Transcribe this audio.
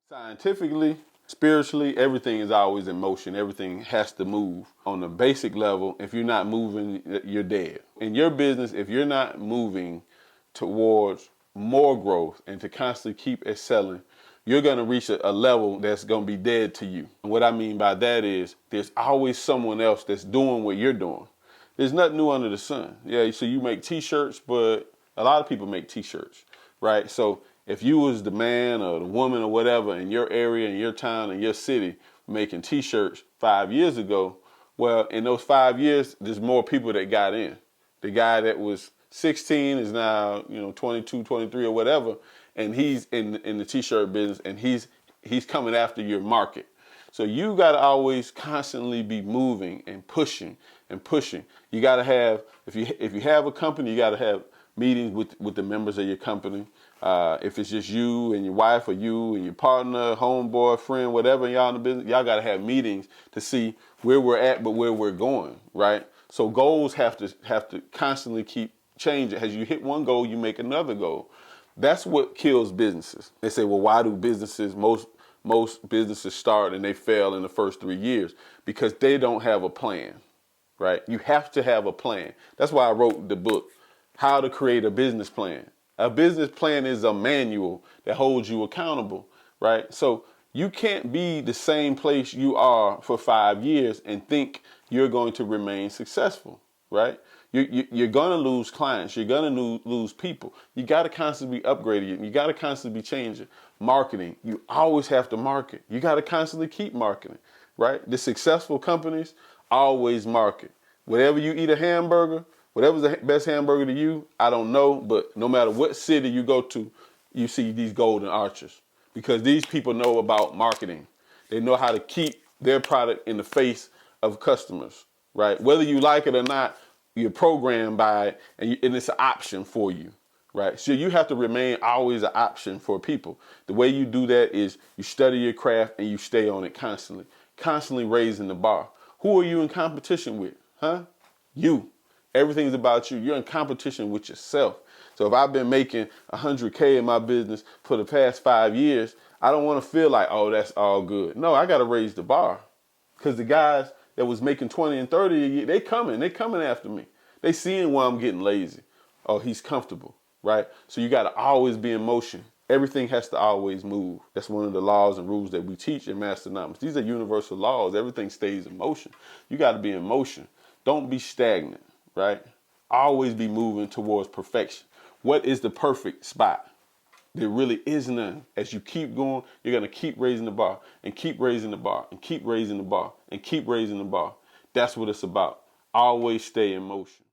Scientifically, spiritually, everything is always in motion. Everything has to move. On the basic level, if you're not moving, you're dead. In your business, if you're not moving towards more growth and to constantly keep excelling, you're going to reach a level that's going to be dead to you. And what I mean by that is there's always someone else that's doing what you're doing. There's nothing new under the sun. Yeah, so you make t-shirts, but a lot of people make t-shirts, right? So if you was the man or the woman or whatever in your area, in your town, in your city, making t-shirts 5 years ago, well, in those 5 years, there's more people that got in. The guy that was 16 is now, 22, 23 or whatever, and he's in the t-shirt business, and he's coming after your market. So you got to always constantly be moving and pushing and pushing. You got to have, if you have a company, you got to have meetings with the members of your company. If it's just you and your wife or you and your partner, homeboy, friend, whatever, y'all in the business, y'all got to have meetings to see where we're at, but where we're going, right? So goals have to constantly keep changing. As you hit one goal, you make another goal. That's what kills businesses. They say, well, why do most businesses start and they fail in the first 3 years? Because they don't have a plan, right? You have to have a plan. That's why I wrote the book, How to Create a Business Plan. A business plan is a manual that holds you accountable, right? So you can't be the same place you are for 5 years and think you're going to remain successful, right? You're going to lose clients. You're going to lose people. You got to constantly be upgrading. You got to constantly be changing. Marketing, you always have to market. You got to constantly keep marketing, right? The successful companies always market. Whatever you eat a hamburger, whatever's the best hamburger to you, I don't know, but no matter what city you go to, you see these golden arches because these people know about marketing. They know how to keep their product in the face of customers, right? Whether you like it or not, you're programmed by it, and it's an option for you, right? So you have to remain always an option for people. The way you do that is you study your craft and you stay on it constantly raising the bar. Who are you in competition with, huh? You. Everything's about you. You're in competition with yourself. So if I've been making 100K in my business for the past 5 years, I don't want to feel like, oh, that's all good. No, I got to raise the bar because the guys that was making 20 and 30 a year, they coming after me. They seeing why I'm getting lazy. Oh, he's comfortable, right? So you got to always be in motion. Everything has to always move. That's one of the laws and rules that we teach in Masternomics. These are universal laws. Everything stays in motion. You got to be in motion. Don't be stagnant, right? Always be moving towards perfection. What is the perfect spot? There really is none. As you keep going, you're going to keep raising the bar and keep raising the bar and keep raising the bar and keep raising the bar. That's what it's about. Always stay in motion.